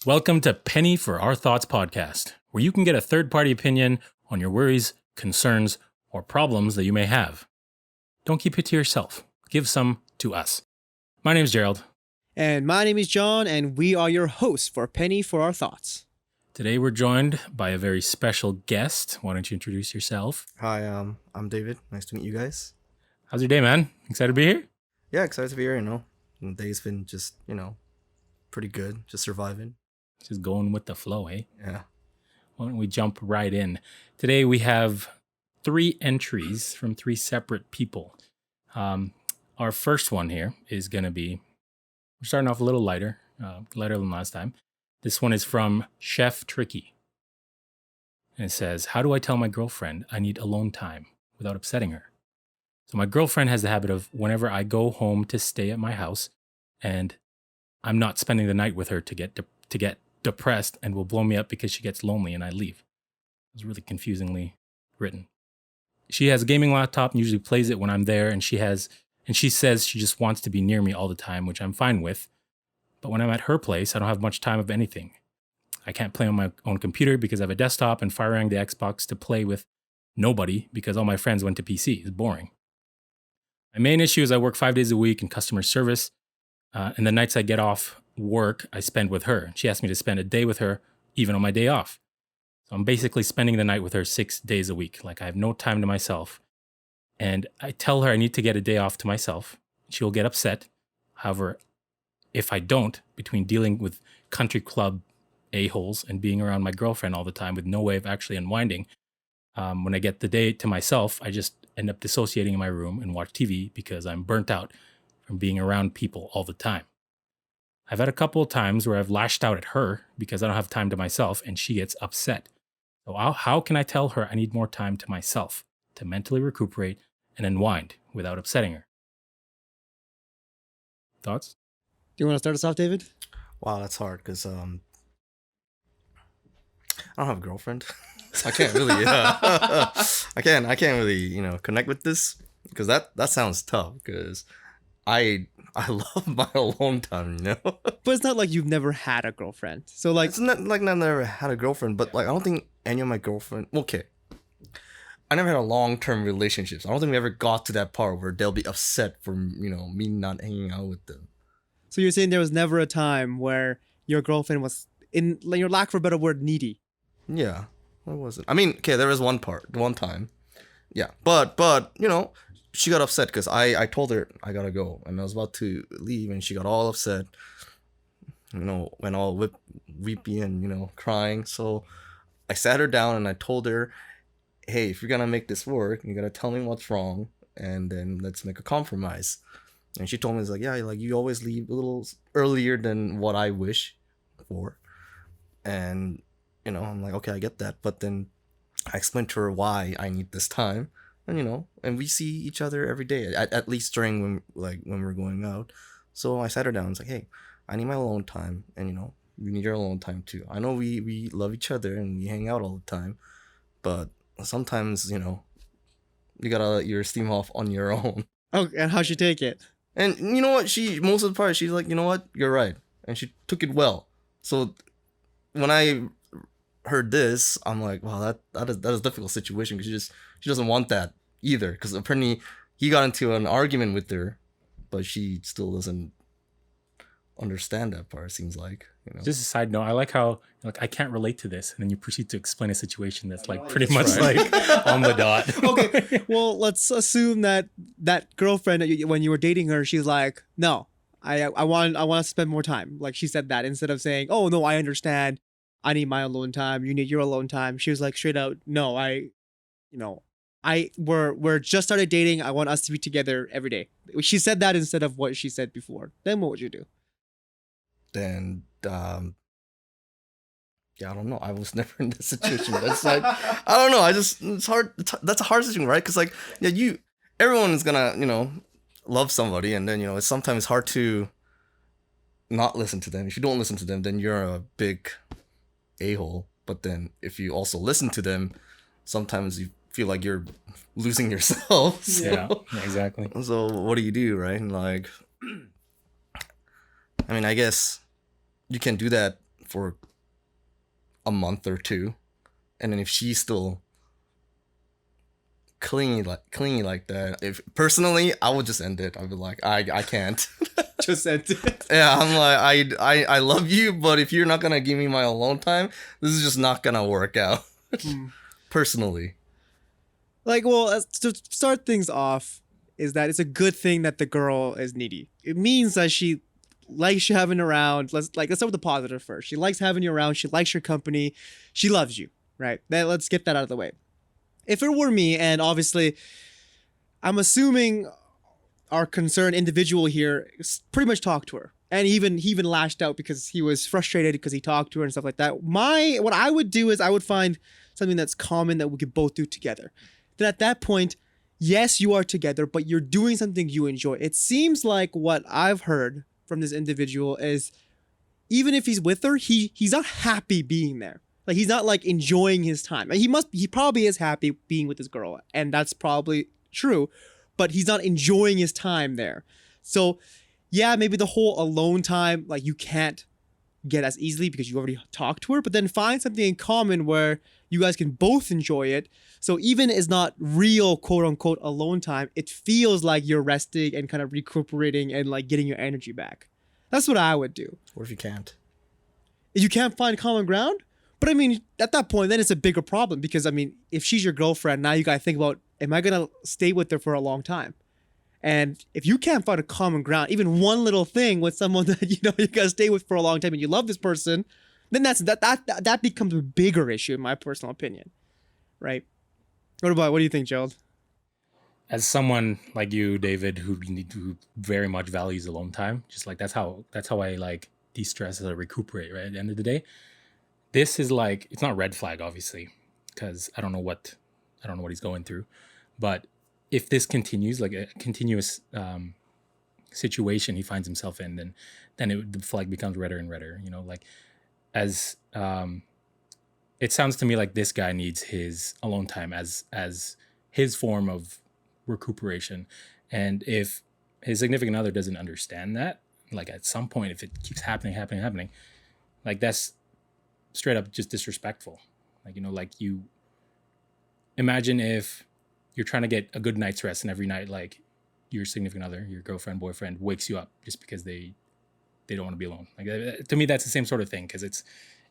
Welcome to Penny for Our Thoughts podcast, where you can get a third-party opinion on your worries, concerns, or problems that you may have. Don't keep it to yourself. Give some to us. My name is Gerald. And my name is John, and we are your hosts for Penny for Our Thoughts. Today we're joined by a very special guest. Why don't you introduce yourself? Hi, I'm David. Nice to meet you guys. How's your day, man? Excited to be here? Yeah, excited to be here, The day's been just, pretty good. Just surviving. Just going with the flow, eh? Yeah. Why don't we jump right in? Today we have 3 entries from 3 separate people. Our first one here is going to be, we're starting off a little lighter than last time. This one is from Chef Tricky. And it says, how do I tell my girlfriend I need alone time without upsetting her? So my girlfriend has the habit of whenever I go home to stay at my house and I'm not spending the night with her to get depressed and will blow me up because she gets lonely and I leave. It was really confusingly written. She has a gaming laptop and usually plays it when I'm there, and she says she just wants to be near me all the time, which I'm fine with. But when I'm at her place, I don't have much time of anything. I can't play on my own computer because I have a desktop, and firing the Xbox to play with nobody because all my friends went to PC. It's boring. My main issue is I work 5 days a week in customer service, and the nights I get off work, I spend with her. She asked me to spend a day with her, even on my day off. So I'm basically spending the night with her 6 days a week. Like, I have no time to myself. And I tell her I need to get a day off to myself. She'll get upset. However, if I don't, between dealing with country club a-holes and being around my girlfriend all the time with no way of actually unwinding, when I get the day to myself, I just end up dissociating in my room and watch TV because I'm burnt out from being around people all the time. I've had a couple of times where I've lashed out at her because I don't have time to myself and she gets upset. So how can I tell her I need more time to myself to mentally recuperate and unwind without upsetting her? Thoughts? Do you want to start us off, David? Wow, that's hard because I don't have a girlfriend. So I can't really I can't really, connect with this because that sounds tough because I love my alone time, But it's not like you've never had a girlfriend. So like, it's not like I've never had a girlfriend, but like I don't think any of my girlfriend. Okay, I never had a long-term relationships. I don't think we ever got to that part where they'll be upset for me not hanging out with them. So you're saying there was never a time where your girlfriend was, in like, your lack for a better word, needy. Yeah, what was it? I mean, okay, there was one time. Yeah, but she got upset because I told her I gotta go, and I was about to leave, and she got all upset. Went all weepy and crying. So I sat her down and I told her, "Hey, if you're gonna make this work, you gotta tell me what's wrong, and then let's make a compromise." And she told me, "It's like, yeah, like you always leave a little earlier than what I wish for," and I'm like, okay, I get that, but then I explained to her why I need this time. And and we see each other every day, at least during when we're going out. So I sat her down and was like, hey, I need my alone time, and you need your alone time too. I know we love each other and we hang out all the time, but sometimes you gotta let your steam off on your own. Oh, and how'd she take it? And you know what? Most of the part she's like, you know what, you're right, and she took it well. So when I heard this, I'm like, wow, that is a difficult situation because she doesn't want that either, because apparently he got into an argument with her, but she still doesn't understand that part, it seems like. Just a side note, I like how I can't relate to this, and then you proceed to explain a situation that's like pretty much like on the dot. Okay, well, let's assume that girlfriend when you were dating her, she's like, no, I want to spend more time. Like she said that instead of saying, oh no, I understand, I need my alone time, you need your alone time. She was like straight out, no, we're just started dating, I want us to be together every day. She said that instead of what she said before. Then what would you do? Then yeah, I don't know. I was never in this situation. That's like, I don't know. It's hard. That's a hard situation, right? Because like, yeah, everyone is gonna love somebody, and then it's sometimes hard to not listen to them. If you don't listen to them, then you're a big a-hole. But then if you also listen to them, sometimes you feel like you're losing yourself. So, yeah, exactly. So what do you do, right? And like, I mean, I guess you can do that for a month or two, and then if she's still clingy like that, if personally, I would just end it. I'd be like, I can't. Just end it. Yeah, I'm like, I love you, but if you're not gonna give me my alone time, this is just not gonna work out. Personally. Like, well, to start things off, is that it's a good thing that the girl is needy. It means that she likes you having around. Let's start with the positive first. She likes having you around. She likes your company. She loves you, right? Let's get that out of the way. If it were me, and obviously, I'm assuming our concerned individual here pretty much talked to her, and he even lashed out because he was frustrated because he talked to her and stuff like that. What I would do is I would find something that's common that we could both do together. Then at that point, yes, you are together, but you're doing something you enjoy. It seems like what I've heard from this individual is even if he's with her, he's not happy being there. Like, he's not like enjoying his time. He probably is happy being with this girl, and that's probably true, but he's not enjoying his time there. So yeah, maybe the whole alone time, like, you can't get as easily because you already talked to her, but then find something in common where you guys can both enjoy it. So even it's not real quote unquote alone time, it feels like you're resting and kind of recuperating and like getting your energy back. That's what I would do. What if you can't? You can't find common ground? But I mean, at that point, then it's a bigger problem because I mean, if she's your girlfriend, now you gotta think about, am I gonna stay with her for a long time? And if you can't find a common ground, even one little thing with someone that you gotta stay with for a long time and you love this person, then that becomes a bigger issue in my personal opinion, right? What do you think, Gerald? As someone like you, David, who very much values alone time, just like that's how I like de-stress or recuperate, right? At the end of the day, this is like, it's not red flag, obviously, because I don't know what he's going through, but if this continues, like a continuous situation he finds himself in, then the flag becomes redder and redder. Like as it sounds to me like this guy needs his alone time as his form of recuperation, and if his significant other doesn't understand that, like at some point, if it keeps happening, like that's straight up just disrespectful. Like you imagine if you're trying to get a good night's rest, and every night, like, your significant other, your girlfriend, boyfriend, wakes you up just because they don't want to be alone. Like, to me, that's the same sort of thing, because it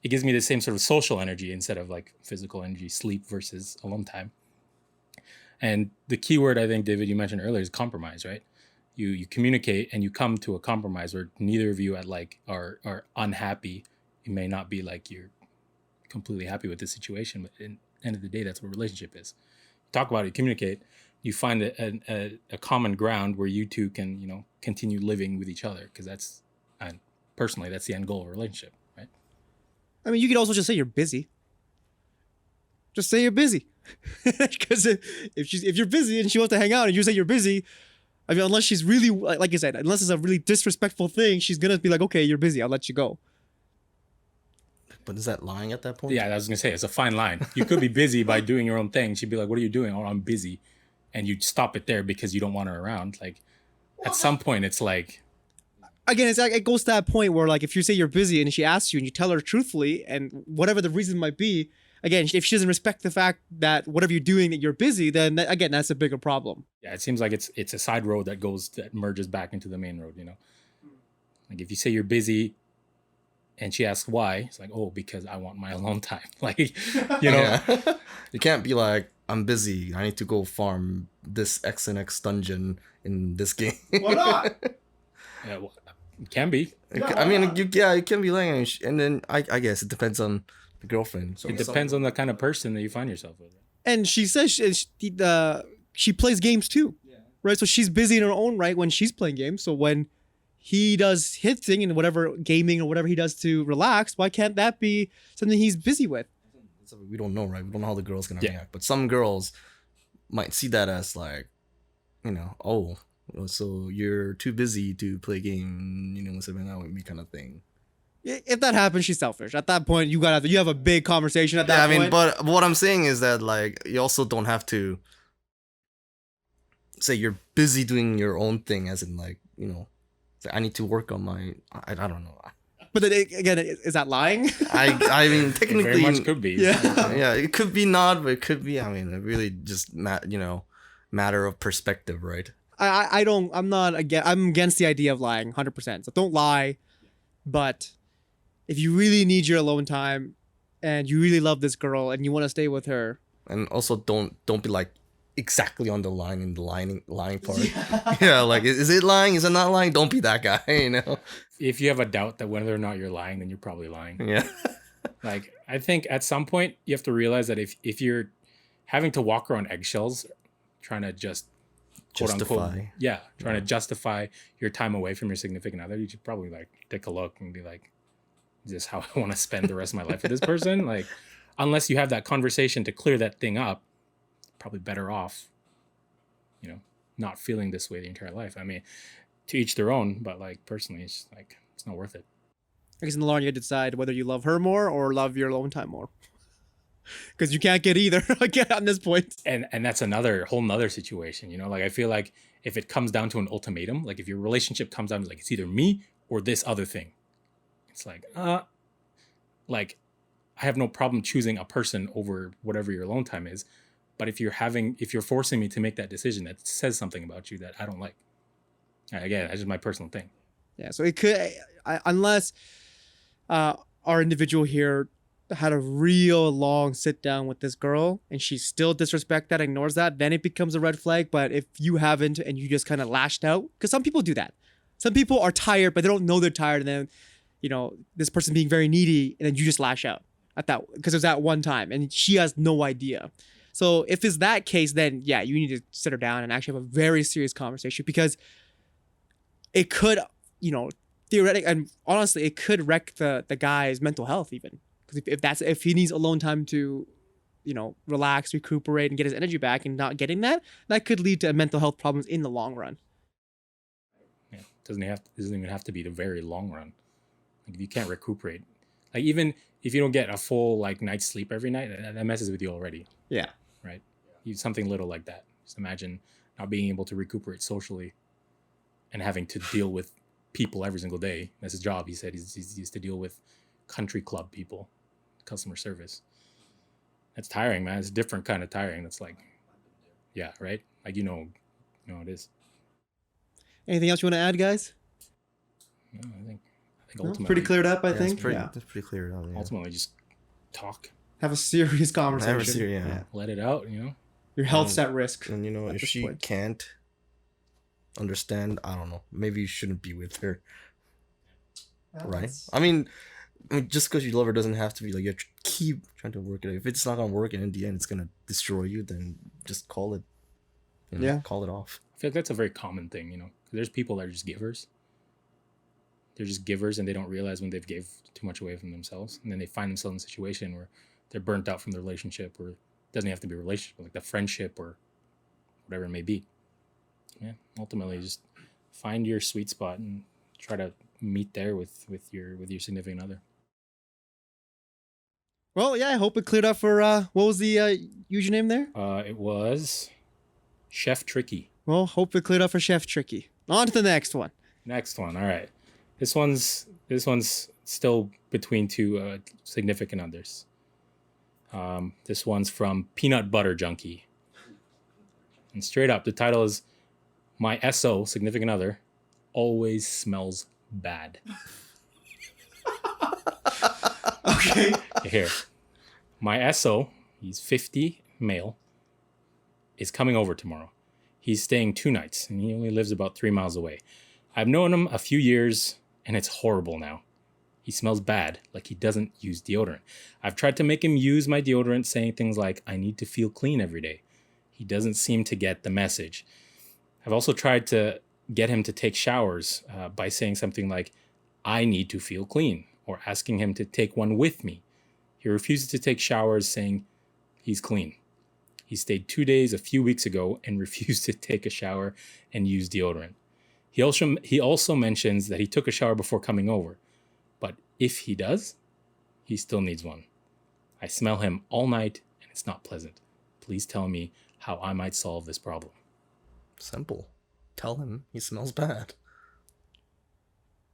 gives me the same sort of social energy instead of like physical energy, sleep versus alone time. And the key word, I think, David, you mentioned earlier, is compromise, right? You communicate and you come to a compromise where neither of you are unhappy. You may not be like you're completely happy with the situation, but at the end of the day, that's what a relationship is. Talk about it, communicate. You find a common ground where you two can, continue living with each other, because personally, that's the end goal of a relationship, right? I mean, you could also just say you're busy. Just say you're busy. Because if you're busy and she wants to hang out and you say you're busy, I mean, unless she's really, like you said, unless it's a really disrespectful thing, she's gonna be like, okay, you're busy, I'll let you go. But is that lying at that point? Yeah, I was gonna say, it's a fine line. You could be busy by doing your own thing. She'd be like, "What are you doing?" "Oh, I'm busy," and you'd stop it there because you don't want her around. Like, at some point, it's like, again, it's like, it goes to that point where, like, if you say you're busy and she asks you and you tell her truthfully, and whatever the reason might be, again, if she doesn't respect the fact that whatever you're doing that you're busy, then again, that's a bigger problem. yeah, it seems like it's a side road that merges back into the main road. Like, if you say you're busy and she asks why, it's like, "Oh, because I want my alone time." Like, Yeah. You can't be like, "I'm busy, I need to go farm this X and X dungeon in this game." Why not? Yeah, well, it can be. I mean, it can be like, and then I guess it depends on the girlfriend. So It depends on the kind of person that you find yourself with. And she says she plays games too, right? So she's busy in her own right when she's playing games. So when he does his thing and whatever gaming or whatever he does to relax, why can't that be something he's busy with? We don't know, right? We don't know how the girl's gonna Yeah. react. But some girls might see that as like, oh, so you're too busy to play game, something out with me, kind of thing. If that happens, she's selfish. At that point, you have a big conversation at that Yeah, I point. mean, but what I'm saying is that, like, you also don't have to say you're busy doing your own thing, as in, like, say, I need to work on my, I don't know. But then again, is that lying? I mean, It technically, very much could be. Yeah. yeah, it could be not, but it could be. I mean, it really just matter of perspective, right? I'm not against. I'm against the idea of lying 100%. So don't lie. But if you really need your alone time, and you really love this girl, and you want to stay with her, And also don't be like exactly on the line in the lying part. Yeah, like is it lying? Is it not lying? Don't be that guy, you know. If you have a doubt that whether or not you're lying, then you're probably lying. Yeah. Like, I think at some point you have to realize that if you're having to walk around eggshells, trying to just quote unquote, trying to justify your time away from your significant other, you should probably like take a look and be like, is this how I want to spend the rest of my life with this person? Like, unless you have that conversation to clear that thing up, probably better off, not feeling this way the entire life. I mean, to each their own, but like personally, it's like, it's not worth it. I guess in the long run, you decide whether you love her more or love your alone time more. Because you can't get either again on this point. And that's another whole nother situation, like I feel like if it comes down to an ultimatum, like if your relationship comes down to like, it's either me or this other thing, it's like, like I have no problem choosing a person over whatever your alone time is. But if you're forcing me to make that decision, that says something about you that I don't like. Again, that's just my personal thing. Yeah, so it could, unless our individual here had a real long sit down with this girl and she still disrespects that, ignores that, then it becomes a red flag. But if you haven't and you just kind of lashed out, because some people do that. Some people are tired, but they don't know they're tired. And then, this person being very needy, and then you just lash out at that because it was that one time and she has no idea. So if it's that case, then yeah, you need to sit her down and actually have a very serious conversation, because it could, theoretically and honestly, it could wreck the guy's mental health even. Because if he needs alone time to, relax, recuperate, and get his energy back, and not getting that could lead to mental health problems in the long run. Yeah, doesn't even have to be the very long run. Like if you can't recuperate, like even if you don't get a full like night's sleep every night, that messes with you already. Yeah. Right. Something little like that. Just imagine not being able to recuperate socially, and having to deal with people every single day. That's his job. He said he's used to deal with country club people, customer service. That's tiring, man. It's a different kind of tiring. That's like, yeah, right? Like, it is. Anything else you want to add, guys? No, I think No, ultimately pretty cleared up, I Yeah, think. That's pretty clear. Yeah. ultimately just talk, Have a serious conversation. Yeah. let it out, Your health's at risk. And at if this she point. can't understand, I don't know. Maybe you shouldn't be with her, right? I mean, just because you love her doesn't have to be like you keep trying to work it out. If it's not gonna work and in the end it's gonna destroy you, then just call it. Call it off. I feel like that's a very common thing, 'cause there's people that are just givers. They're just givers, and they don't realize when they've gave too much away from themselves, and then they find themselves in a situation where they're burnt out from the relationship, or it doesn't have to be a relationship, like the friendship or whatever it may be. Yeah, ultimately, just find your sweet spot and try to meet there with your significant other. Well, yeah, I hope it cleared up for, what was the username there? It was Chef Tricky. Well, hope it cleared up for Chef Tricky. On to the next one. Next one. All right. This one's still between two significant others. This one's from Peanut Butter Junkie. And straight up, the title is My SO, significant other, always smells bad. Okay. Here. My SO, he's 50, male, is coming over tomorrow. He's staying 2 nights, and he only lives about 3 miles away. I've known him a few years, and it's horrible now. He smells bad, like he doesn't use deodorant. I've tried to make him use my deodorant, saying things like, I need to feel clean every day. He doesn't seem to get the message. I've also tried to get him to take showers by saying something like, I need to feel clean, or asking him to take one with me. He refuses to take showers, saying he's clean. He stayed 2 days a few weeks ago and refused to take a shower and use deodorant. He also mentions that he took a shower before coming over, but if he does, he still needs one. I smell him all night and it's not pleasant. Please tell me how I might solve this problem. Simple. Tell him he smells bad.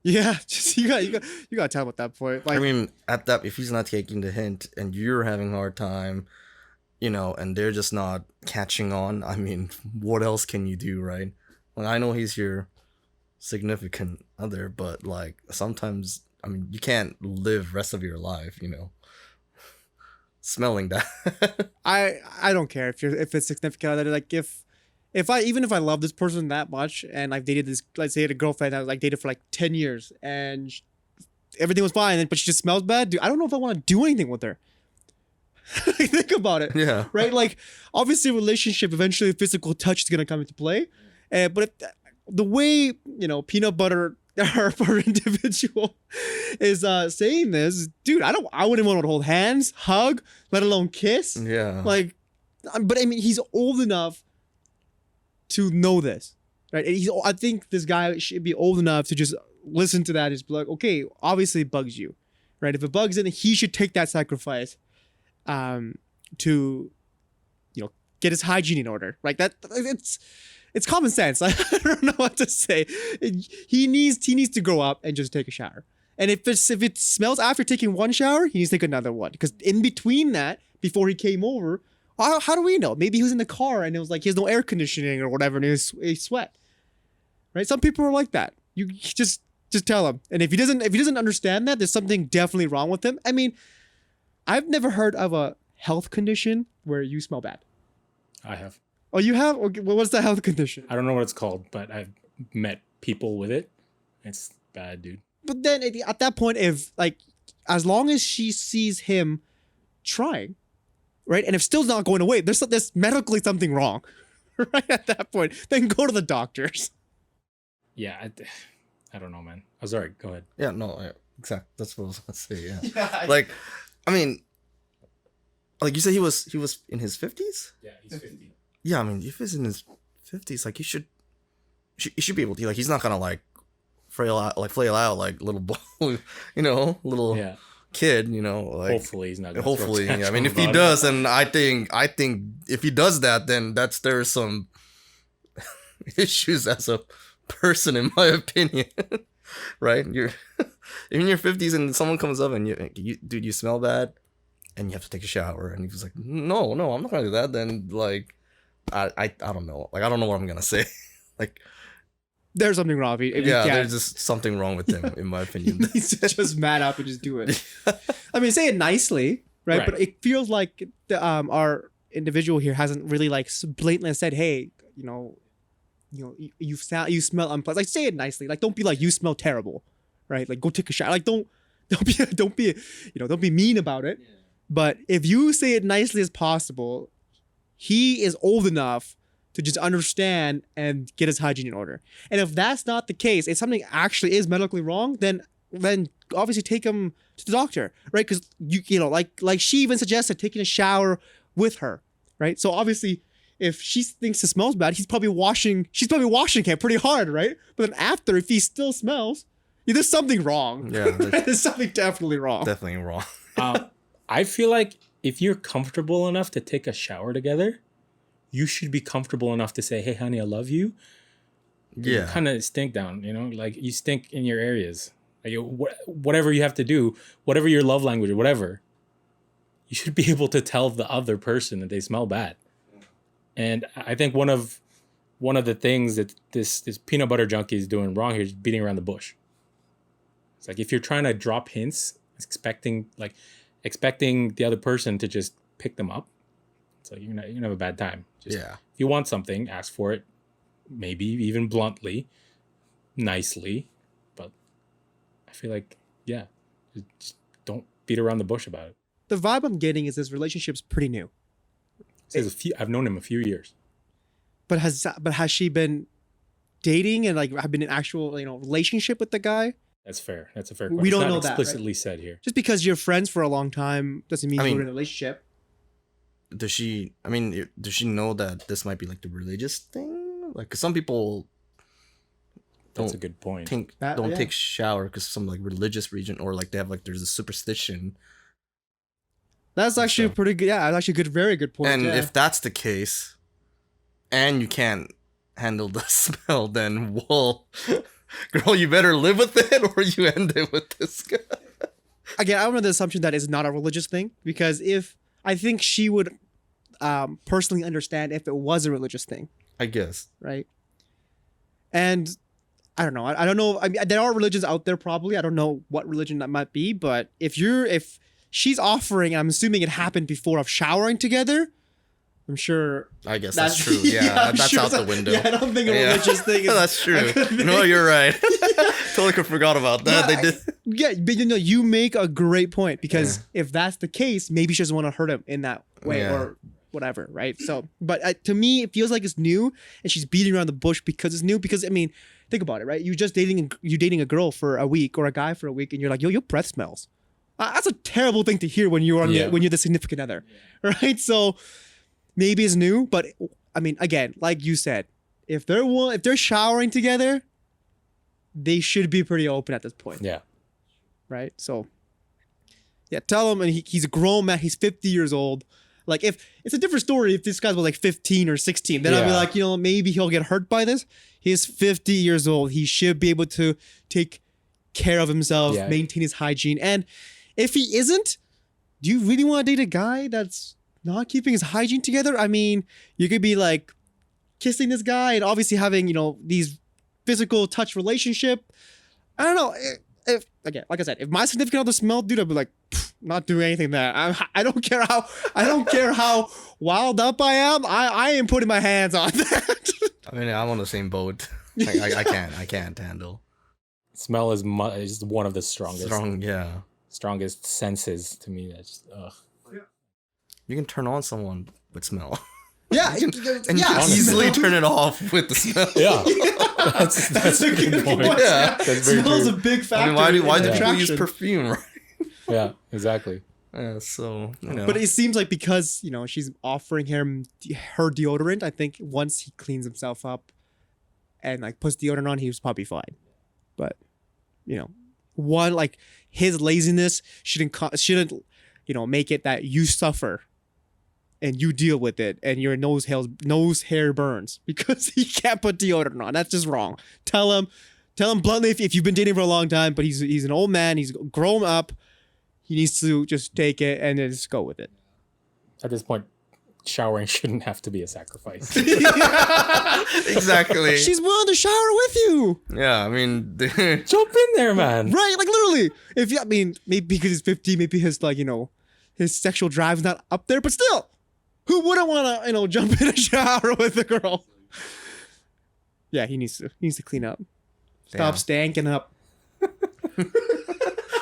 Yeah, just you got to tell him at that point. Like, I mean, at that, if he's not taking the hint and you're having a hard time, and they're just not catching on, I mean, what else can you do, right? Like, I know he's your significant other, but like sometimes, I mean, you can't live rest of your life, smelling that. I don't care if it's significant other. Like, if I even if I love this person that much and I've dated this, let's say, a girlfriend I was like dated for like 10 years and everything was fine, but she just smells bad, dude, I don't know if I want to do anything with her. Think about it. Yeah. Right? Like, obviously, relationship, eventually physical touch is going to come into play. But if the way, peanut butter, our individual, is saying this, dude, I wouldn't want to hold hands, hug, let alone kiss. Yeah. Like, but I mean, he's old enough to know this, right? And I think this guy should be old enough to just listen to that and just be like, okay, obviously it bugs you, right? If it bugs him, he should take that sacrifice to get his hygiene in order. Like, that it's common sense. I don't know what to say. He needs to grow up and just take a shower. And if it smells after taking one shower, he needs to take another one. Because in between that, before he came over, how do we know? Maybe he was in the car and it was like he has no air conditioning or whatever, and he sweat. Right? Some people are like that. You just tell him. And if he doesn't understand that, there's something definitely wrong with him. I mean, I've never heard of a health condition where you smell bad. I have. Oh, you have? Okay, well, what's the health condition? I don't know what it's called, but I've met people with it. It's bad, dude. But then at that point, if like, as long as she sees him trying, right, and if still's not going away, there's medically something wrong, right? At that point, then go to the doctors. Yeah, I don't know, man. Oh, sorry. Go ahead. Yeah, no, exactly. That's what I was gonna say. Yeah. Like, I mean, like you said, he was in his 50s. Yeah, he's 50. Yeah, I mean, if he's in his 50s, like he should be able to. Like, he's not gonna like flail out like little boy, little kid, like. Hopefully he's not. Hopefully, yeah. I mean, if he does, then I think if he does that, then there's some issues as a person, in my opinion. Right? You're in your 50s and someone comes up and you dude, you smell bad, and you have to take a shower, and he was like, no, I'm not gonna do that. Then like, I don't know. Like, I don't know what I'm gonna say. Like, there's something wrong. There's just something wrong with him, in my opinion. He's just mad up and just do it. I mean, say it nicely, right? But it feels like our individual here hasn't really like blatantly said, hey, you smell unpleasant. Like, say it nicely. Like, don't be like, you smell terrible, right? Like, go take a shower. Like, don't be mean about it. Yeah. But if you say it nicely as possible, he is old enough to just understand and get his hygiene in order. And if that's not the case, if something actually is medically wrong, then obviously take him to the doctor, right? Because like she even suggested taking a shower with her, right? So obviously, if she thinks it smells bad, she's probably washing him pretty hard, right? But then after, if he still smells, there's something wrong. Yeah, there's something definitely wrong. Definitely wrong. I feel like if you're comfortable enough to take a shower together, you should be comfortable enough to say, hey, honey, I love you. Yeah. You kind of stink down, like you stink in your areas. Like, whatever you have to do, whatever your love language or whatever, you should be able to tell the other person that they smell bad. And I think one of the things that this peanut butter junkie is doing wrong here is beating around the bush. It's like, if you're trying to drop hints, expecting the other person to just pick them up, it's like you're gonna have a bad time. If you want something, ask for it, maybe even bluntly, nicely, but I feel like, just don't beat around the bush about it. The vibe I'm getting is this relationship's pretty new. I've known him a few years. But has she been dating and like have been in actual relationship with the guy? That's fair. That's a fair question. We don't it's not know that, explicitly right? Said here. Just because you're friends for a long time doesn't mean you're in a relationship. Does she know that this might be like the religious thing? Like, 'cause some people That's a good point. Take shower because some like religious region, or like they have like there's a superstition. That's actually pretty good. Yeah, that's actually good. Very good point. And if that's the case, and you can't handle the smell, then Girl, you better live with it or you end it with this guy. Again, I'm under the assumption that it's not a religious thing, because if I think she would personally understand if it was a religious thing, I guess. right? And I don't know. I don't know. I mean, there are religions out there probably. I don't know what religion that might be, but if she's offering, I'm assuming it happened before of showering together, I'm sure. I guess that's true. Yeah, that's sure out the window. Yeah, I don't think a religious thing is. That's true. No, you're right. Totally forgot about that. Yeah, They did. Yeah, but you make a great point, because if that's the case, maybe she doesn't want to hurt him in that way or whatever, right? So, but to me, it feels like it's new, and she's beating around the bush because it's new. Because I mean, think about it, right? You're dating a girl for a week or a guy for a week, and you're like, yo, your breath smells. That's a terrible thing to hear when you're when you're the significant other, right? So maybe it's new, but I mean, again, like you said, if they're showering together, they should be pretty open at this point. Yeah. Right. So yeah, tell him, and he's a grown man. He's 50 years old. Like, if it's a different story if this guy was like 15 or 16, then I'd be like, maybe he'll get hurt by this. He's 50 years old. He should be able to take care of himself, maintain his hygiene. And if he isn't, do you really want to date a guy that's not keeping his hygiene together? I mean, you could be like kissing this guy and obviously having, these physical touch relationship. I don't know. If again, like I said, if my significant other smelled, dude, I'd be like, not doing anything there. I don't care how wild up I am. I ain't putting my hands on that. I mean, I'm on the same boat. I can't handle. Smell is one of the strongest. Strongest senses to me. That's just, ugh. You can turn on someone with smell. Yeah, you can easily turn it off with the smell. Yeah, that's a good point. Yeah, smell's a big factor. I mean, why do people use perfume, right? Yeah, exactly. Yeah, so But it seems like because she's offering him her deodorant, I think once he cleans himself up and like puts deodorant on, he was probably fine. But one, like, his laziness shouldn't make it that you suffer and you deal with it and your nose hair burns because he can't put deodorant on. That's just wrong. Tell him bluntly if you've been dating for a long time, but he's an old man, he's grown up, he needs to just take it and then just go with it. At this point, showering shouldn't have to be a sacrifice. Exactly. She's willing to shower with you. Yeah, I mean, jump in there, man. Right, like literally. Maybe because he's 50, maybe his his sexual drive's not up there, but still, who wouldn't want to jump in a shower with a girl? Yeah, he needs to clean up. Stop stanking up.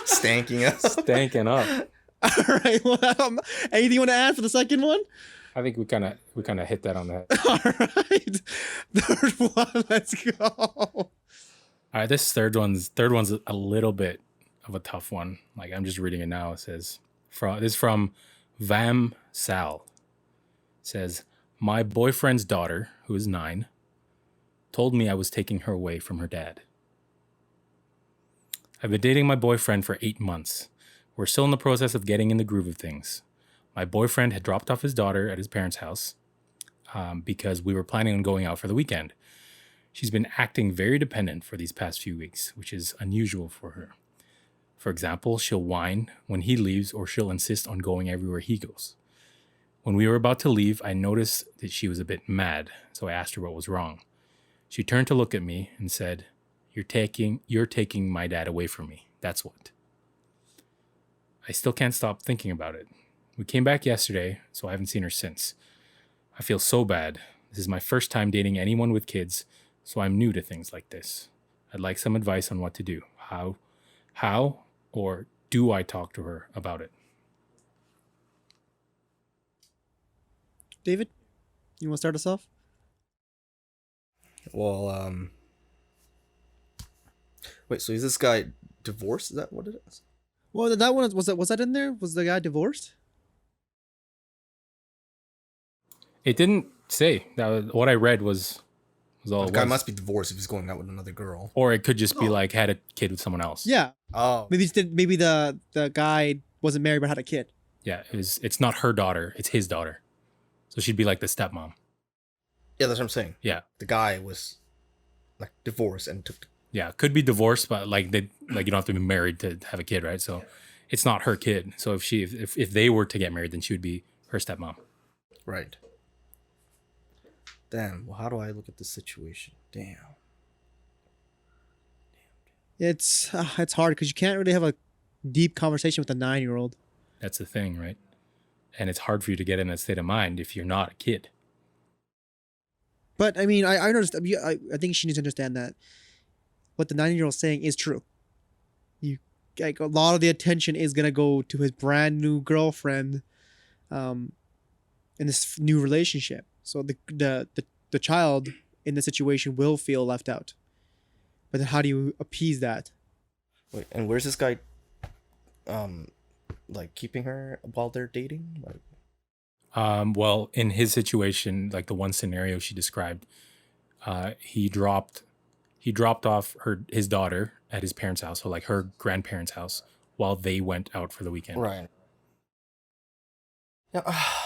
Stanking up. Stanking up. All right. Well, anything you want to add for the second one? I think we kind of hit that on the head. All right. Third one. Let's go. All right. This third one's a little bit of a tough one. Like, I'm just reading it now. It says this is from Vam Sal. It says, my boyfriend's daughter, who is 9, told me I was taking her away from her dad. I've been dating my boyfriend for 8 months. We're still in the process of getting in the groove of things. My boyfriend had dropped off his daughter at his parents' house because we were planning on going out for the weekend. She's been acting very dependent for these past few weeks, which is unusual for her. For example, she'll whine when he leaves, or she'll insist on going everywhere he goes. When we were about to leave, I noticed that she was a bit mad, so I asked her what was wrong. She turned to look at me and said, You're taking my dad away from me. That's what. I still can't stop thinking about it. We came back yesterday, so I haven't seen her since. I feel so bad. This is my first time dating anyone with kids, so I'm new to things like this. I'd like some advice on what to do. How, or do I talk to her about it? David, you want to start us off? Well, wait, so is this guy divorced? Is that what it is? Well, that one was that in there? Was the guy divorced? It didn't say. What I read was all. The guy must be divorced if he's going out with another girl. Or it could just be like had a kid with someone else. Yeah. Oh. Maybe the guy wasn't married but had a kid. Yeah, it's not her daughter. It's his daughter. So she'd be like the stepmom. Yeah, that's what I'm saying. Yeah. The guy was like divorced and took Yeah, could be divorced, but like you don't have to be married to have a kid, right? So it's not her kid. So if they were to get married, then she would be her stepmom. Right. Damn. Well, how do I look at this situation? Damn. It's hard because you can't really have a deep conversation with a 9-year-old. That's the thing, right? And it's hard for you to get in that state of mind if you're not a kid. But I mean, I understand. I think she needs to understand that what the 9-year-old is saying is true. Like a lot of the attention is gonna go to his brand new girlfriend, in this new relationship. So the child in the situation will feel left out. But then how do you appease that? Wait, and where's this guy? Like keeping her while they're dating? Like, Well, in his situation, like the one scenario she described, he dropped off his daughter at his parents' house, so like her grandparents' house, while they went out for the weekend. right. Yeah. I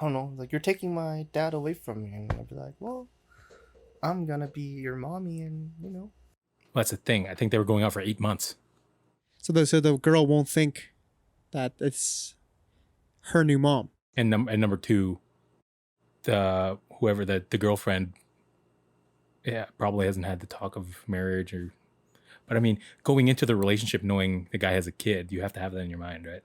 don't know. Like, you're taking my dad away from me, and I'll be like, well, I'm gonna be your mommy, and Well, that's the thing. I think they were going out for 8 months. So the girl won't think that it's her new mom. And number two, the girlfriend, yeah, probably hasn't had the talk of marriage but I mean, going into the relationship knowing the guy has a kid, you have to have that in your mind, right?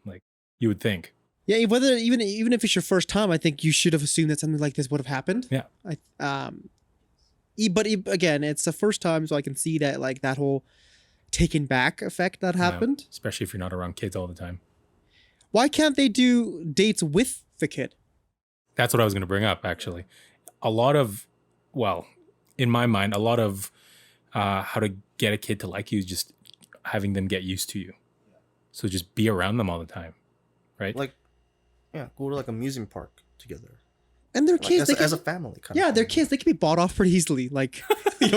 Like, you would think. Yeah, even if it's your first time, I think you should have assumed that something like this would have happened. Yeah. Again, it's the first time, so I can see that like that whole taken back effect that happened. Yeah, especially if you're not around kids all the time. Why can't they do dates with the kid? That's what I was going to bring up, actually. In my mind, a lot of how to get a kid to like you is just having them get used to you. So just be around them all the time, right? like, yeah, go to like amusement park together. And they're Like, kids. as a family, kind Yeah, of they're thing. kids. They can be bought off pretty easily. Like,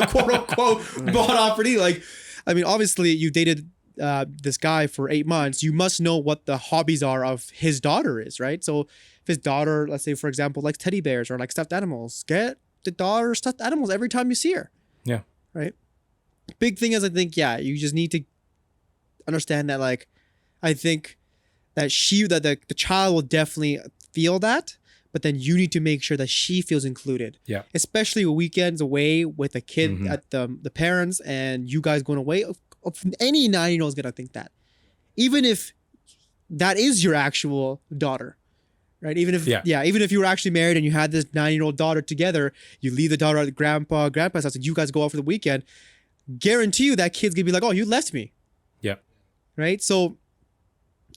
quote unquote, bought off pretty. Like, I mean, obviously, you dated this guy for 8 months. You must know what the hobbies are of his daughter is, right? So if his daughter, let's say, for example, likes teddy bears or like stuffed animals, get the daughter stuffed animals every time you see her. Yeah. Right? Big thing is, I think, yeah, you just need to understand that, like, I think that the child will definitely feel that, but then you need to make sure that she feels included. Yeah. Especially weekends away with a kid Mhm. at the parents and you guys going away. Any 9-year-old is gonna think that, even if that is your actual daughter, right? Even if even if you were actually married and you had this 9-year-old daughter together, you leave the daughter at grandpa's house, and you guys go out for the weekend. Guarantee you that kid's gonna be like, "Oh, you left me." Yeah. Right. So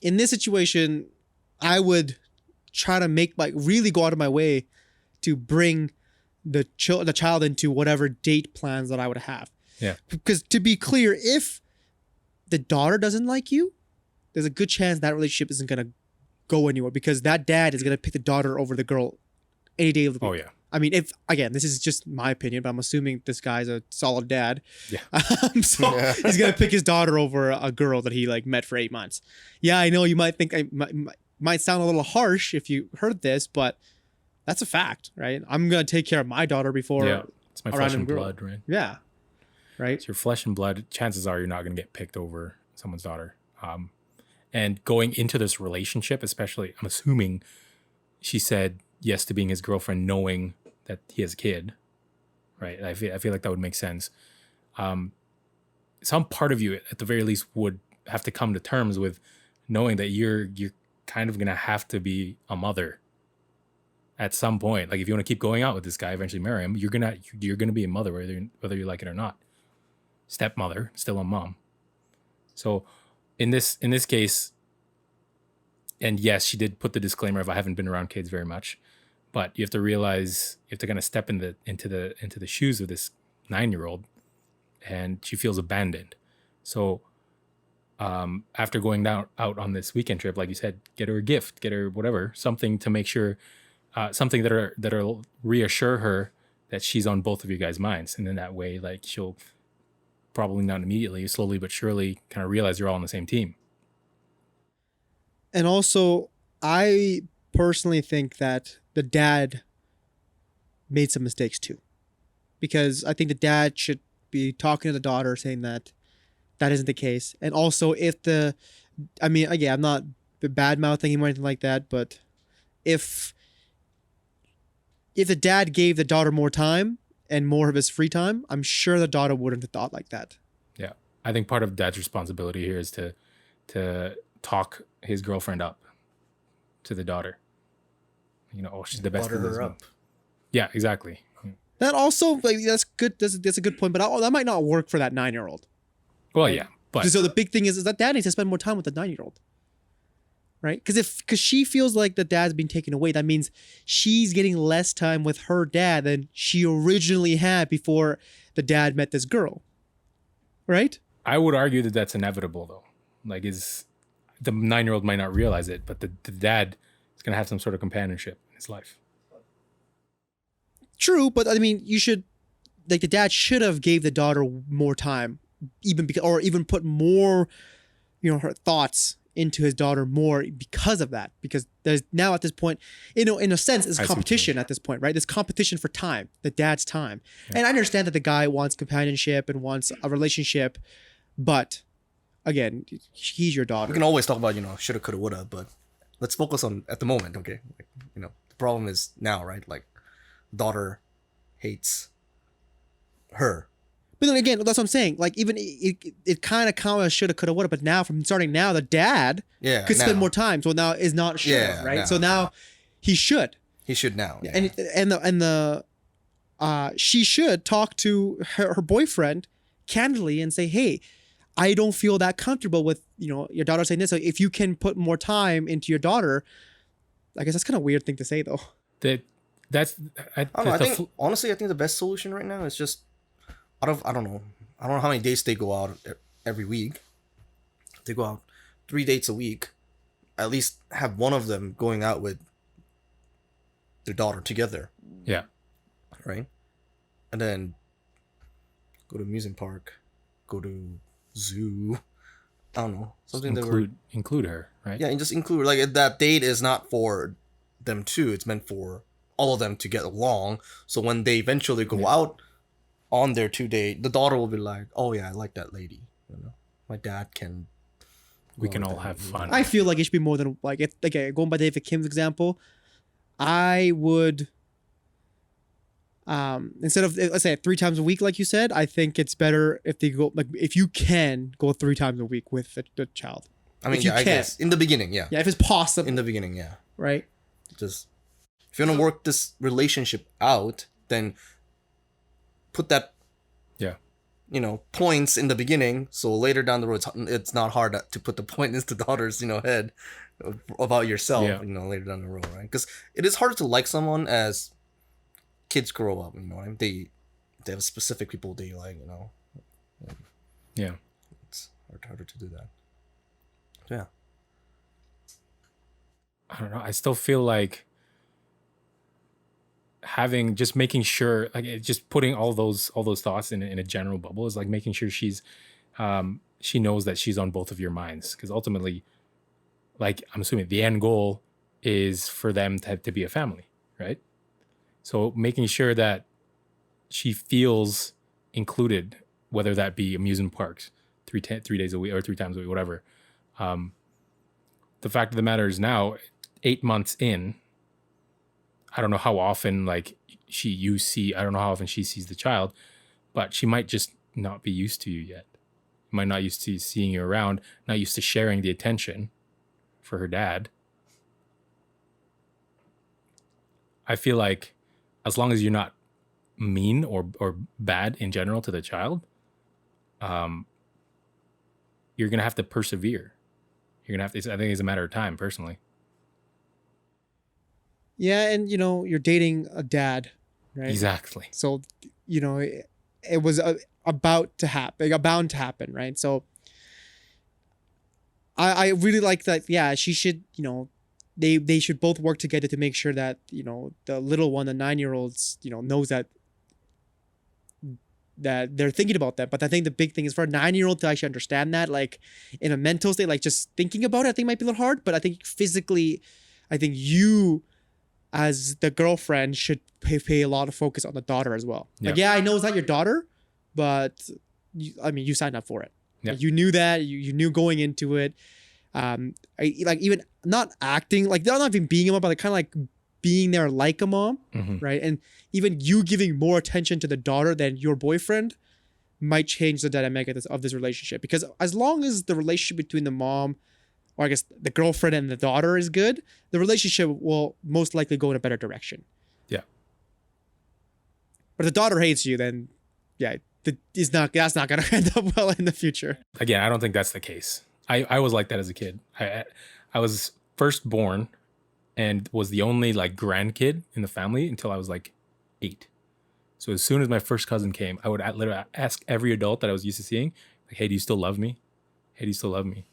in this situation, I would try to really go out of my way to bring the child into whatever date plans that I would have. Yeah. Because to be clear, if the daughter doesn't like you, there's a good chance that relationship isn't going to go anywhere, because that dad is going to pick the daughter over the girl any day of the week. Oh, yeah. I mean, this is just my opinion, but I'm assuming this guy's a solid dad. Yeah. So he's going to pick his daughter over a girl that he like met for 8 months. Yeah, I know you might think I might sound a little harsh if you heard this, but that's a fact, right? I'm going to take care of my daughter before. Yeah. It's my a flesh random and girl. blood, right? Yeah. Right. It's your flesh and blood. Chances are you're not going to get picked over someone's daughter. And going into this relationship, especially, I'm assuming she said yes to being his girlfriend, knowing that he has a kid, right? I feel like that would make sense. Some part of you, at the very least, would have to come to terms with knowing that you're kind of gonna have to be a mother at some point. Like, if you want to keep going out with this guy, eventually marry him, you're gonna be a mother, whether you like it or not. Stepmother, still a mom. So in this case, and yes, she did put the disclaimer of I haven't been around kids very much, but you have to realize you have to kind of step into the shoes of this 9-year-old, and she feels abandoned. So after going out on this weekend trip, like you said, get her a gift, get her whatever, something to make sure, something that'll reassure her that she's on both of you guys' minds, and then that way, like, she'll probably not immediately, slowly but surely, kind of realize you're all on the same team. And also, I personally think that the dad made some mistakes too, because I think the dad should be talking to the daughter saying that isn't the case. And also if again, I'm not bad mouthing him or anything like that, but if the dad gave the daughter more time and more of his free time, I'm sure the daughter wouldn't have thought like that. Yeah. I think part of dad's responsibility here is to talk his girlfriend up to the daughter. She's the best Butter of this her one. up. Yeah, exactly. That also, that's good. That's a good point, but that might not work for that 9-year-old. Well, Right. yeah, but So the big thing is that dad needs to spend more time with the 9-year-old, right? Because she feels like the dad's been taken away, that means she's getting less time with her dad than she originally had before the dad met this girl, right? I would argue that that's inevitable, though. Like, the 9-year-old might not realize it, but the dad is going to have some sort of companionship in his life. True, but I mean, you should, like, the dad should have gave the daughter more time, or even put more, her thoughts into his daughter more because of that. Because there's now at this point, in a sense, it's I see what you competition at this point, right? There's competition for time, the dad's time. Yeah. And I understand that the guy wants companionship and wants a relationship, but again, he's your daughter. We can always talk about, shoulda, coulda, woulda, but let's focus on at the moment, okay? Like, the problem is now, right? Like, daughter hates her. But then again, that's what I'm saying. Like, even it kind of counts as shoulda, coulda, woulda, but now, starting now, the dad could spend more time. So now is not should, right? Now. So now he should. He should now. Yeah. And she should talk to her boyfriend candidly and say, hey, I don't feel that comfortable with, your daughter saying this. So if you can put more time into your daughter, I guess that's kind of a weird thing to say, though. Honestly, I think the best solution right now is just I don't know how many dates they go out every week. They go out 3 dates a week. At least have one of them going out with their daughter together. Yeah. Right? And then go to amusement park, go to zoo. I don't know. Something include her, right? Yeah, and just include, like, that date is not for them two, it's meant for all of them to get along. So when they eventually go out on their 2 date, the daughter will be like, oh yeah, I like that lady. My dad can. We can all have fun. I feel like it should be more than, like, going by David Kim's example, I would, instead of, let's say 3 times a week, like you said, I think it's better if they go, like, if you can go 3 times a week with the child. I mean, I guess in the beginning, yeah. Yeah, if it's possible. In the beginning, yeah. Right. Just, if you want to work this relationship out, then put that, points in the beginning, so later down the road, it's not hard to put the point into the daughter's, head about yourself, later down the road, right? Because it is harder to like someone as kids grow up, they have specific people they like, Yeah. It's harder to do that. Yeah. I don't know. I still feel like making sure, like, just putting all those thoughts in a general bubble is like making sure she knows that she's on both of your minds. Because ultimately, like, I'm assuming the end goal is for them to be a family, right? So making sure that she feels included, whether that be amusement parks 3 days a week or 3 times a week, whatever. The fact of the matter is now, 8 months in, I don't know how often I don't know how often she sees the child, but she might just not be used to you yet. Might not used to seeing you around, not used to sharing the attention for her dad. I feel like as long as you're not mean or bad in general to the child, you're gonna have to persevere. You're gonna have to. I think it's a matter of time, personally. Yeah, and you're dating a dad, right? Exactly. So, it was bound to happen, right? So, I really like that. Yeah, she should, they should both work together to make sure that the little one, the 9-year-olds, knows that they're thinking about that. But I think the big thing is for a 9-year-old to actually understand that, like, in a mental state, like, just thinking about it, I think might be a little hard. But I think physically, I think as the girlfriend should pay a lot of focus on the daughter as well. Like, Yeah. yeah, I know it's not your daughter, but you signed up for it. Yeah. Like, you knew that. You knew going into it. Like even not acting like they're not even being a mom, but like kind of like being there like a mom, right? And even you giving more attention to the daughter than your boyfriend might change the dynamic of this relationship. Because as long as the relationship between the mom, or I guess the girlfriend and the daughter, is good, the relationship will most likely go in a better direction. Yeah. But if the daughter hates you, then yeah, that's not gonna end up well in the future. Again, I don't think that's the case. I was like that as a kid. I was first born and was the only like grandkid in the family until I was like 8. So as soon as my first cousin came, I would literally ask every adult that I was used to seeing, like, "Hey, do you still love me? Hey, do you still love me?"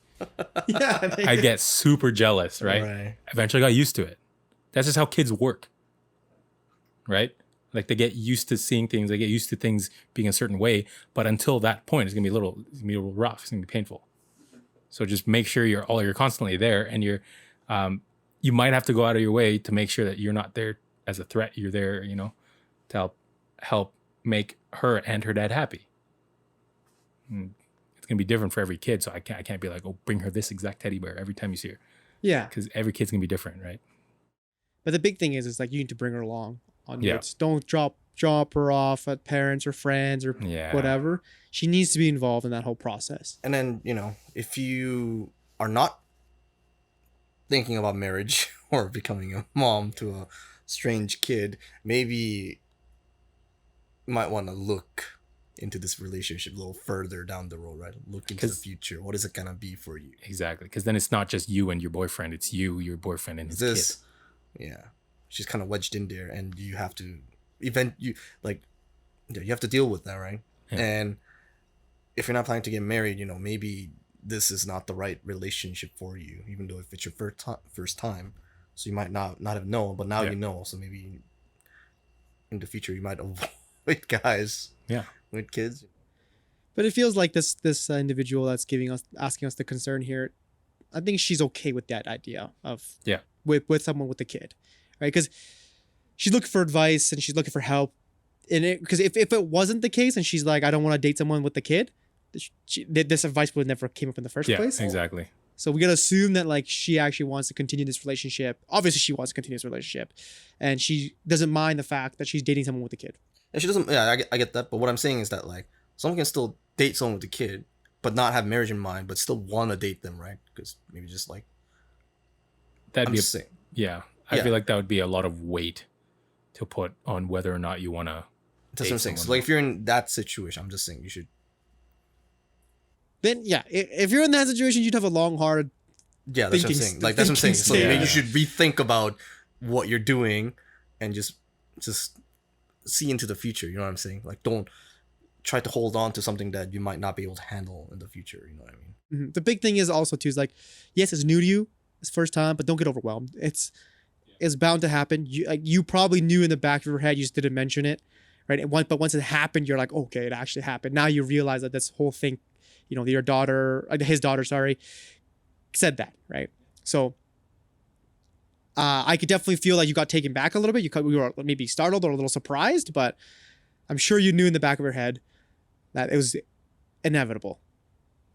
Yeah. I get super jealous, right? Eventually I got used to it. That's just how kids work, right? Like they get used to seeing things, they get used to things being a certain way. But until that point, it's gonna be a little rough. It's gonna be painful. So just make sure you're constantly there, and you might have to go out of your way to make sure that you're not there as a threat. You're there, to help make her and her dad happy. It's gonna be different for every kid, so I can't be like, oh, bring her this exact teddy bear every time you see her. Yeah. Because every kid's gonna be different, right? But the big thing is like you need to bring her along on Yeah. it. Don't drop her off at parents or friends or whatever. She needs to be involved in that whole process. And then, if you are not thinking about marriage or becoming a mom to a strange kid, maybe you might want to look into this relationship a little further down the road, right? Look into the future. What is it gonna be for you? Exactly, because then it's not just you and your boyfriend; it's you, your boyfriend, and his kid. Yeah, she's kind of wedged in there, and you have to you have to deal with that, right? Yeah. And if you're not planning to get married, maybe this is not the right relationship for you, even though if it's your first time. So you might not have known, but now you know. So maybe in the future you might avoid guys. Yeah. With kids. But it feels like this individual that's asking us the concern here, I think she's okay with that idea of with someone with a kid, right? Because she's looking for advice and she's looking for help in it. Because if it wasn't the case and she's like, I don't want to date someone with a kid, this advice would never came up in the first place. Yeah, exactly. So we gotta assume that like she actually wants to continue this relationship. Obviously, she wants to continue this relationship, and she doesn't mind the fact that she's dating someone with a kid. Yeah, she doesn't. Yeah, I get that. But what I'm saying is that like someone can still date someone with a kid, but not have marriage in mind, but still want to date them, right? Because maybe just like that'd I'm be just saying. I feel like that would be a lot of weight to put on whether or not you want to. That's what I'm saying. So like if you're in that situation, I'm just saying you should. Then yeah, if you're in that situation, you'd have a long, hard. Yeah, that's what I'm saying. Like that's what I'm saying. So maybe you should rethink about what you're doing, and just see into the future. You know what I'm saying? Like don't try to hold on to something that you might not be able to handle in the future. You know what I mean? Mm-hmm. The big thing is also too is like, yes, it's new to you, it's first time, but don't get overwhelmed. It's bound to happen. You probably knew in the back of your head, you just didn't mention it, right? But once it happened, you're like, okay, it actually happened. Now you realize that this whole thing, his daughter, said that, right? So I could definitely feel like you got taken back a little bit. You were maybe startled or a little surprised, but I'm sure you knew in the back of your head that it was inevitable,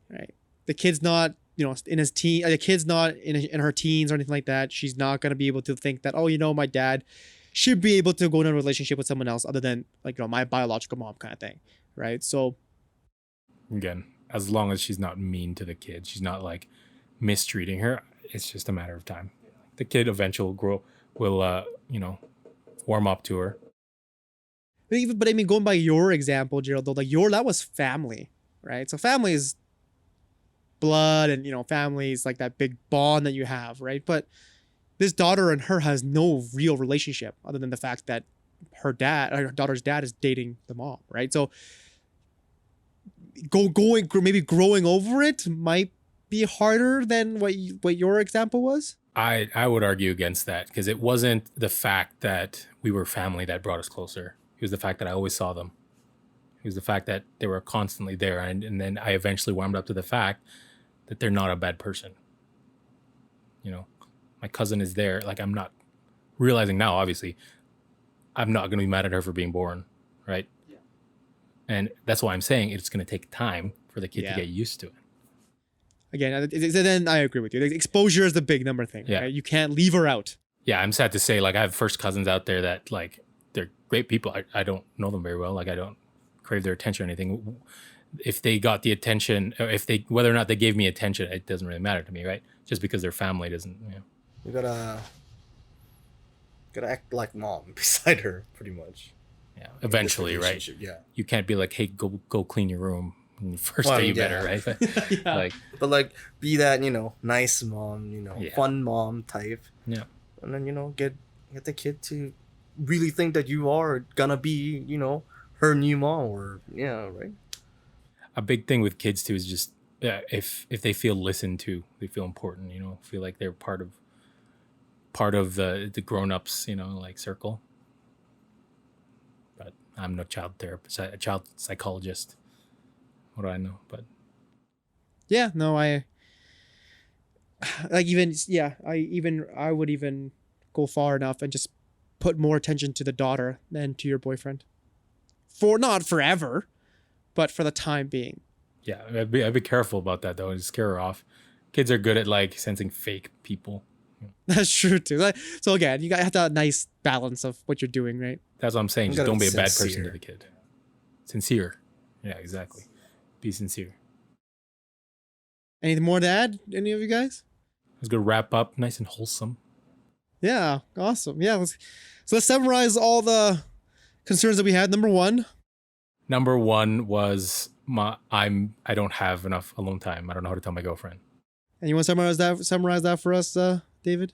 right? The kid's not, in his teen. The kid's not in her teens or anything like that. She's not gonna be able to think that, my dad should be able to go in a relationship with someone else other than like my biological mom kind of thing, right? So again, as long as she's not mean to the kid, she's not like mistreating her. It's just a matter of time. The kid eventually will warm up to her. But I mean, going by your example, Gerald, though, like that was family, right? So family is blood, and family is like that big bond that you have, right? But this daughter and her has no real relationship other than the fact that her daughter's dad is dating the mom, right? So growing over it might be harder than what your example was. I would argue against that because it wasn't the fact that we were family that brought us closer. It was the fact that I always saw them. It was the fact that they were constantly there. And then I eventually warmed up to the fact that they're not a bad person. My cousin is there. Like, I'm not realizing now, obviously, I'm not going to be mad at her for being born, right? Yeah. And that's why I'm saying it's going to take time for the kid Yeah. to get used to it. Again, then I agree with you. Like, exposure is the big number thing. Yeah. Right? You can't leave her out. Yeah, I'm sad to say, like, I have first cousins out there that, like, they're great people. I don't know them very well. Like, I don't crave their attention or anything. If they got the attention, or whether or not they gave me attention, it doesn't really matter to me, right? Just because their family doesn't, you know. You gotta act like mom beside her, pretty much. Yeah, eventually, This right? relationship, Yeah. You can't be like, hey, go clean your room. On the first Well, day you yeah. better, right? Yeah. Like, But like, be that, nice mom, Yeah. fun mom type. yeah. And then, get the kid to really think that you are gonna be, her new mom, or right. A big thing with kids too is just if they feel listened to, they feel important, feel like they're part of the grown-ups, like circle. But I'm no child therapist, a child psychologist. What do I know? But Yeah, no, I would even go far enough and just put more attention to the daughter than to your boyfriend. For not forever, but for the time being. yeah, I'd be careful about that though, and scare her off. Kids are good at like sensing fake people. That's true too. So again, you have to have a nice balance of what you're doing, right? That's what I'm saying. You Just gotta don't be be a bad person sincere. to the kid. Sincere. Yeah, exactly. Be sincere. Anything more to add, any of you guys? Let's go wrap up nice and wholesome. Yeah, awesome. Yeah, let's summarize all the concerns that we had. Number one. Number one was I don't have enough alone time. I don't know how to tell my girlfriend. And you want to summarize that for us, David?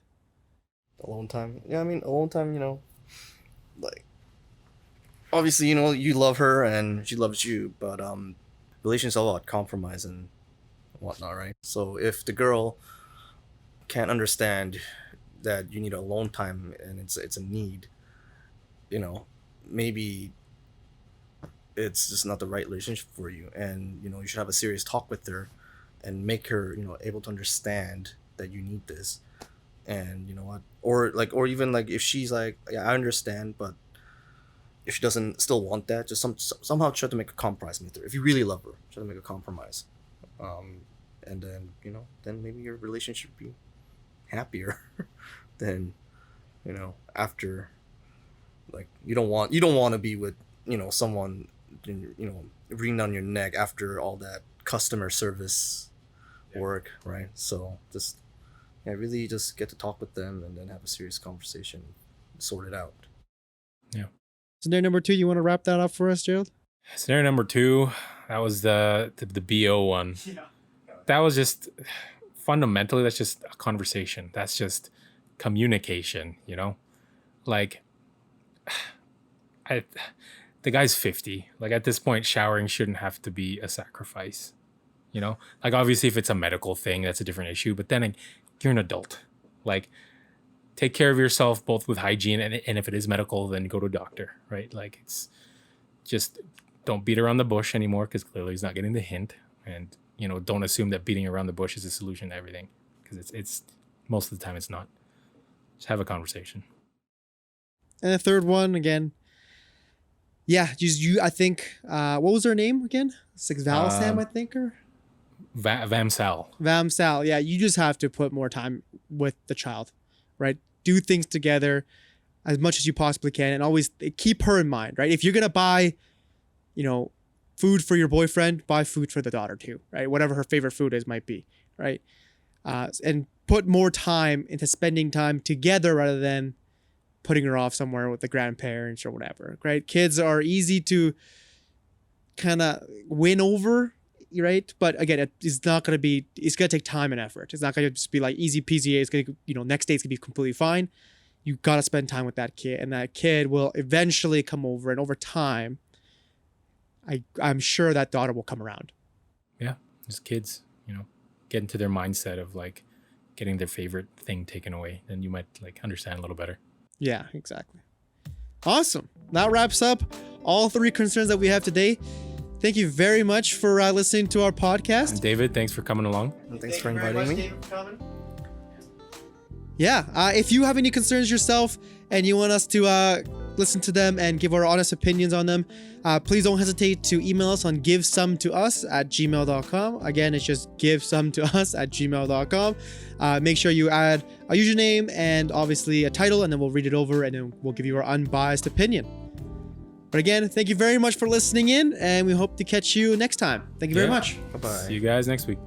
Alone time. Yeah, I mean, alone time, like, obviously, you love her and she loves you, but relationship's all about compromise and whatnot, right? So if the girl can't understand that you need alone time and it's a need, maybe it's just not the right relationship for you, and you should have a serious talk with her and make her able to understand that you need this. And you know what, or even like if she's like, yeah, I understand, but if she doesn't still want that, just somehow try to make a compromise with her. If you really love her, try to make a compromise, and then then maybe your relationship would be happier than after, like, you don't want to be with someone breathing down your neck after all that customer service work, right? So just really just get to talk with them and then have a serious conversation, sort it out. Yeah. Scenario number 2, you want to wrap that up for us, Gerald? Scenario number 2, that was the BO one. Yeah. That was just fundamentally, that's just a conversation. That's just communication, like the guy's 50. Like, at this point, showering shouldn't have to be a sacrifice, like, obviously if it's a medical thing, that's a different issue, but then you're an adult. Like, take care of yourself both with hygiene and if it is medical, then go to a doctor, right? Like, it's just, don't beat around the bush anymore, because clearly he's not getting the hint. And don't assume that beating around the bush is a solution to everything, because it's most of the time it's not. Just have a conversation. And the third one, again, yeah, I think, what was her name again? It's like Val Sam, I think, or Vamsal. Vamsal. Yeah, you just have to put more time with the child, right? Do things together as much as you possibly can, and always keep her in mind, right? If you're gonna buy, food for your boyfriend, buy food for the daughter too, right? Whatever her favorite food is might be, right? And put more time into spending time together rather than putting her off somewhere with the grandparents or whatever, right? Kids are easy to kind of win over, right? But again, it's going to take time and effort. It's not going to just be like easy peasy. It's going to, next day it's going to be completely fine. You got to spend time with that kid, and that kid will eventually come over, and over time, I'm sure that daughter will come around. Yeah, just kids, get into their mindset of like getting their favorite thing taken away. Then you might like understand a little better. Yeah, exactly. Awesome. That wraps up all 3 concerns that we have today. Thank you very much for listening to our podcast. And David, thanks for coming along. And thanks for inviting me. Yeah, yeah, if you have any concerns yourself and you want us to listen to them and give our honest opinions on them, please don't hesitate to email us on givesometous@gmail.com. Again, it's just givesometous@gmail.com. Make sure you add a username and obviously a title, and then we'll read it over and then we'll give you our unbiased opinion. But again, thank you very much for listening in, and we hope to catch you next time. Thank you very much. Bye-bye. See you guys next week.